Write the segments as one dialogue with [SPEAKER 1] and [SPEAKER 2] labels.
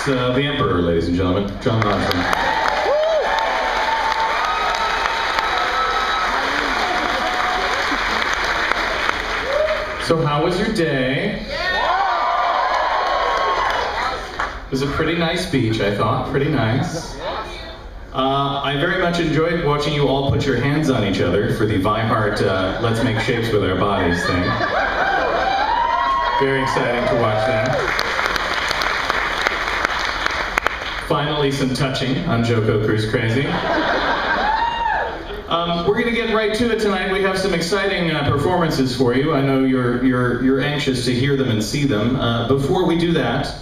[SPEAKER 1] the Emperor, ladies and gentlemen, John Hodgson. So how was your day? It was a pretty nice beach, I thought. Pretty nice. I very much enjoyed watching you all put your hands on each other for the Weihart Let's Make Shapes with Our Bodies thing. Very exciting to watch that. Finally some touching on JoCoCruiseCrazy. We're going to get right to it tonight. We have some exciting performances for you. I know you're anxious to hear them and see them. Before we do that,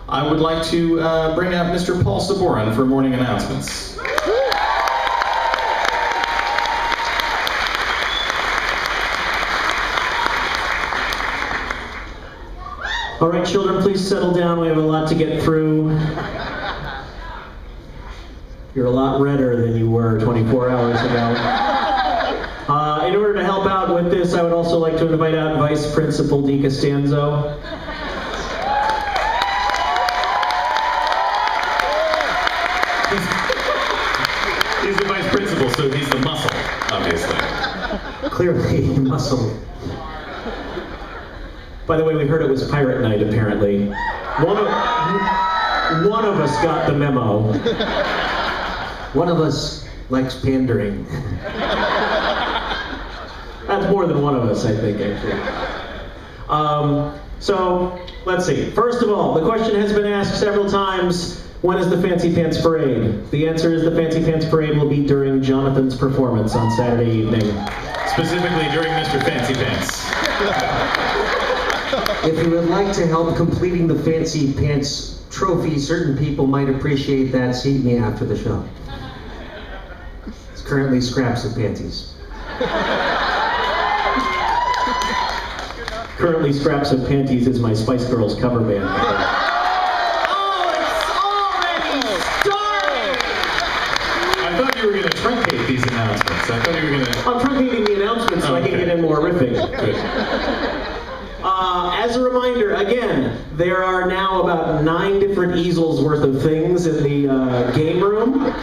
[SPEAKER 1] I would like to bring up Mr. Paul Saborin for morning announcements.
[SPEAKER 2] All right, children, please settle down. We have a lot to get through. You're a lot redder than you were 24 hours ago. In order to help out with this, I would also like to invite out Vice Principal Di Costanzo.
[SPEAKER 1] He's the vice principal, so he's the muscle, obviously.
[SPEAKER 2] Clearly, muscle. By the way, we heard it was Pirate Night, apparently. One of us got the memo. One of us likes pandering. That's more than one of us, I think, actually. So, let's see. First of all, the question has been asked several times, when is the Fancy Pants Parade? The answer is the Fancy Pants Parade will be during Jonathan's performance on Saturday evening.
[SPEAKER 1] Specifically during Mr. Fancy Pants.
[SPEAKER 3] If you would like to help completing the Fancy Pants trophy, certain people might appreciate that. See me after the show. It's currently scraps of panties.
[SPEAKER 2] Currently, Scraps of Panties is my Spice Girls cover band.
[SPEAKER 4] Oh, it's already started!
[SPEAKER 1] I thought you were going to truncate these announcements. I thought you were going to...
[SPEAKER 2] I'm truncating the announcements so I can get in more riffing.
[SPEAKER 1] Good.
[SPEAKER 2] As a reminder, again, there are now about 9 different easels worth of things in the game room,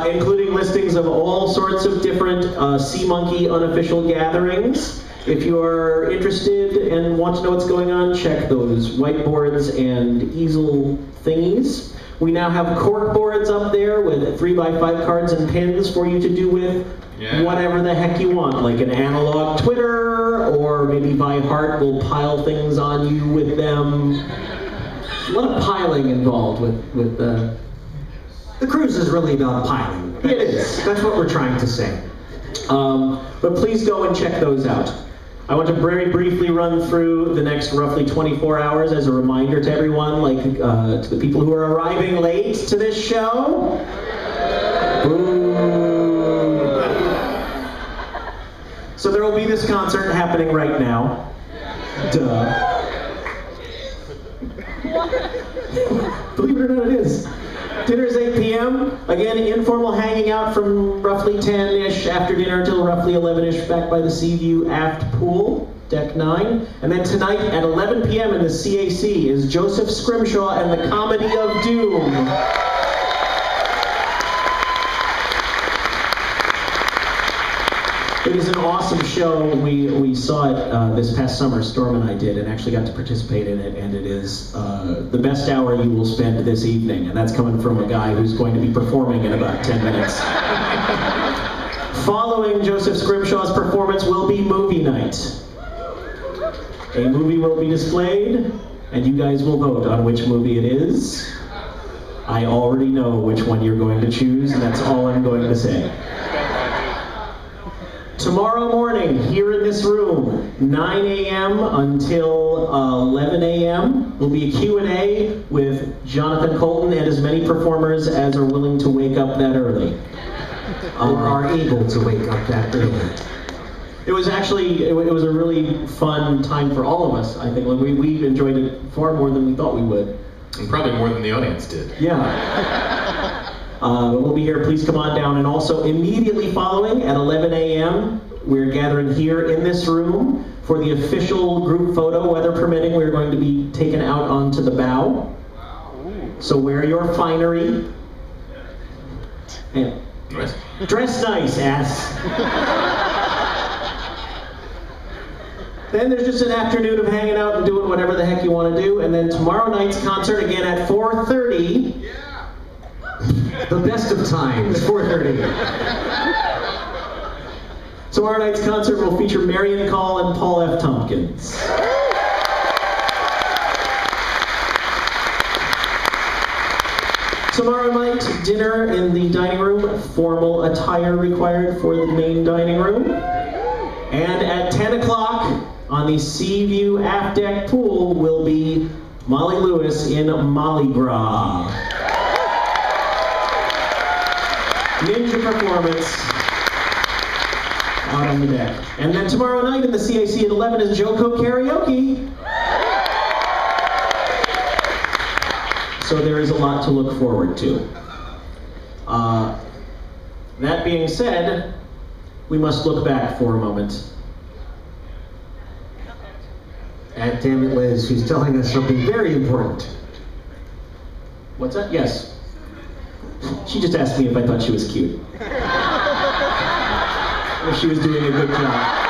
[SPEAKER 2] including listings of all sorts of different Sea Monkey unofficial gatherings. If you're interested and want to know what's going on, check those whiteboards and easel thingies. We now have cork boards up there with 3x5 cards and pins for you to do with whatever the heck you want, like an analog Twitter, or maybe Weihart will pile things on you with them. A lot of piling involved with the
[SPEAKER 3] cruise is really about piling.
[SPEAKER 2] It is.
[SPEAKER 3] That's what we're trying to say.
[SPEAKER 2] But please go and check those out. I want to very briefly run through the next roughly 24 hours as a reminder to everyone, like to the people who are arriving late to this show. Boo. So there will be this concert happening right now. Duh. Believe it or not, it is. Dinner's 8 p.m. Again, informal hanging out from roughly 10-ish after dinner until roughly 11-ish back by the Seaview Aft Pool, Deck 9. And then tonight at 11 p.m. in the CAC is Joseph Scrimshaw and the Comedy of Doom. It is an awesome show. We saw it this past summer, Storm and I did, and actually got to participate in it, and it is the best hour you will spend this evening, and that's coming from a guy who's going to be performing in about 10 minutes. Following Joseph Scrimshaw's performance will be movie night. A movie will be displayed, and you guys will vote on which movie it is. I already know which one you're going to choose, and that's all I'm going to say. Tomorrow morning, here in this room, 9 a.m. until 11 a.m., will be a Q&A with Jonathan Colton and as many performers as are willing to wake up that early.
[SPEAKER 3] Or are able to wake up that early.
[SPEAKER 2] It was actually, it was a really fun time for all of us, I think. We enjoyed it far more than we thought we would.
[SPEAKER 1] And probably more than the audience did.
[SPEAKER 2] Yeah. But we'll be here. Please come on down. And also immediately following at 11 a.m., we're gathering here in this room for the official group photo. Weather permitting, we're going to be taken out onto the bow. So wear your finery. And dress nice, ass. Then there's just an afternoon of hanging out and doing whatever the heck you want to do. And then tomorrow night's concert again at 4:30.
[SPEAKER 3] The best of times, 4:30.
[SPEAKER 2] Tomorrow night's concert will feature Marion Call and Paul F. Tompkins. Tomorrow night, dinner in the dining room, formal attire required for the main dining room. And at 10 o'clock on the Seaview Aft Deck pool will be Molly Lewis in Molly Bra. Ninja performance out on the deck. And then tomorrow night in the CAC at 11 is JoCo Karaoke. So there is a lot to look forward to. That being said, we must look back for a moment.
[SPEAKER 3] And damn it, Liz, she's telling us something very important.
[SPEAKER 2] What's that? Yes. She just asked me if I thought she was cute. If she was doing a good job.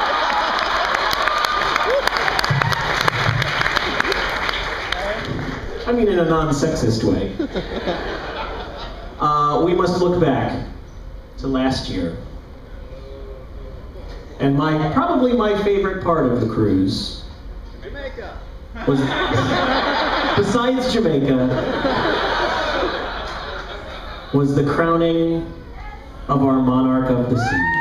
[SPEAKER 2] I mean in a non-sexist way. We must look back to last year. And probably my favorite part of the cruise was, besides Jamaica, was the crowning of our monarch of the seas.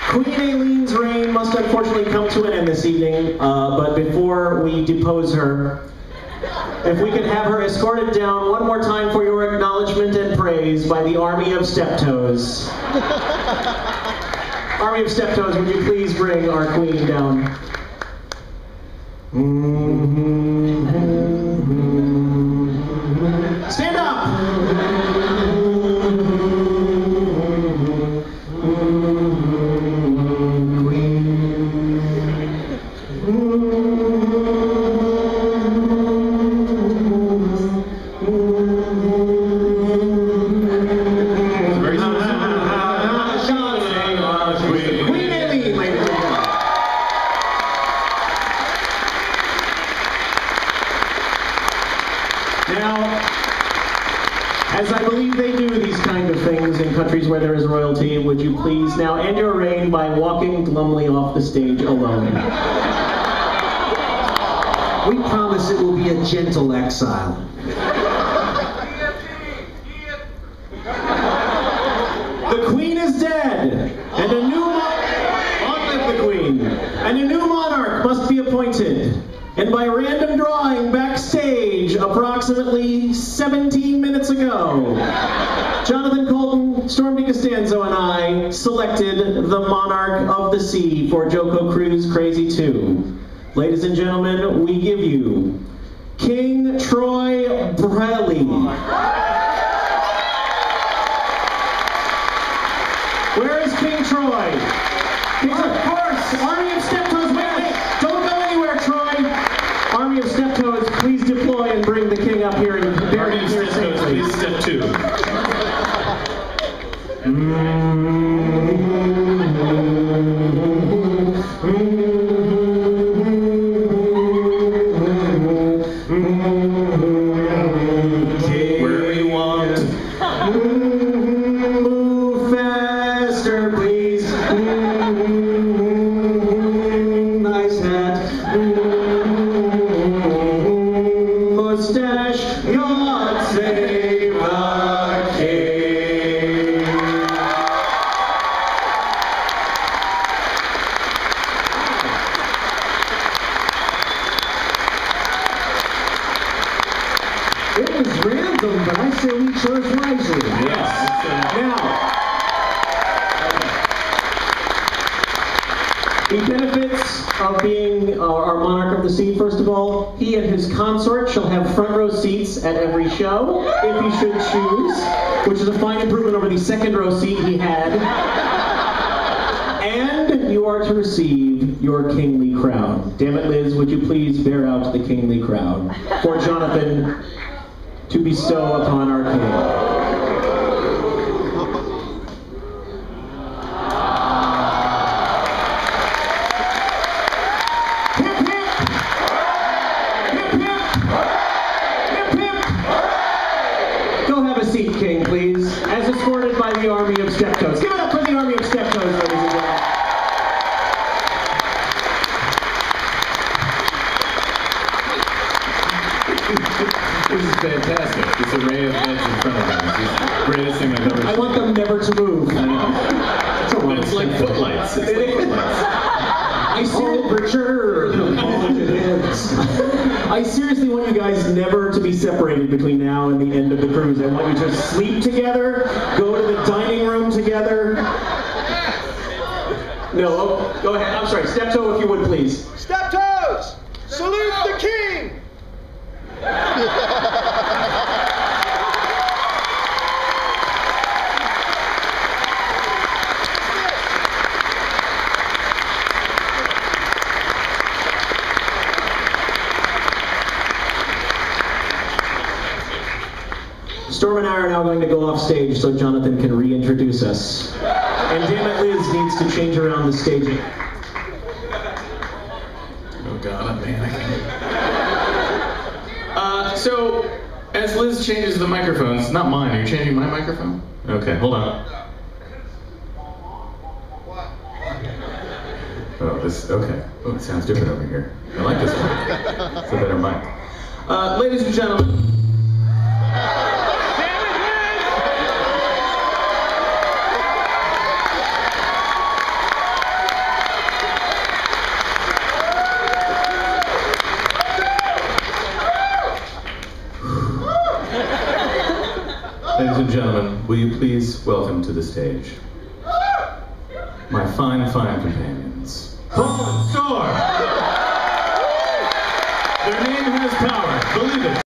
[SPEAKER 2] Queen Aileen's reign must unfortunately come to an end this evening, but before we depose her, if we could have her escorted down one more time for your acknowledgement and praise by the Army of Steptoes. Army of Steptoes, would you please bring our queen down? Stand up! As I believe they do these kind of things in countries where there is royalty, would you please now end your reign by walking glumly off the stage alone?
[SPEAKER 3] We promise it will be a gentle exile.
[SPEAKER 2] The Queen is dead, and a new long live the Queen, and a new monarch must be appointed. And by random drawing backstage, approximately 17 minutes ago, Jonathan Colton, Storm DiCostanzo, and I selected the monarch of the sea for JoCoCruiseCrazy 2. Ladies and gentlemen, we give you King Troy Brelly. Where is King Troy? Of course, Army of Steptoes, wait, don't go anywhere, Troy. Army of Steptoes, please deploy and bring the king up here and bury him here safely.
[SPEAKER 1] Please step 2. Wherever you want.
[SPEAKER 2] Move faster, please. Nice hat. Mustache, God save the king.
[SPEAKER 3] It was random, but I say we chose wisely.
[SPEAKER 2] Yes. Now, the benefits of being our monarch of the sea, first of all, he and his consort shall have front row seats at every show, if he should choose, which is a fine improvement over the second row seat he had. And you are to receive your kingly crown. Damn it, Liz, would you please bear out the kingly crown for Jonathan to bestow upon our king. Seat, King, please, as escorted by the army of step-toes. Give it up for the army of step-toes, ladies and gentlemen.
[SPEAKER 1] This is fantastic. This array of heads in front of them. It's the greatest thing I've ever seen.
[SPEAKER 2] I want them never to move.
[SPEAKER 1] I know. It's like footlights. It's like footlights.
[SPEAKER 2] I seriously want you guys never to be separated between now and the end of the cruise. I want you to sleep together, go to the dining room together. No, go ahead. I'm sorry, step-toe if you would, please.
[SPEAKER 5] Step-toes! Salute the king!
[SPEAKER 2] Storm and I are now going to go off stage so Jonathan can reintroduce us. And damn it, Liz needs to change around the staging.
[SPEAKER 1] Oh God, man, I can't. So, as Liz changes the microphones, not mine, are you changing my microphone? Okay, hold on. Oh, okay. Oh, it sounds different over here. I like this one. It's a better mic. Ladies and gentlemen. Ladies and gentlemen, will you please welcome to the stage my fine, fine companions, Paul and Storm! Their name has power, believe it.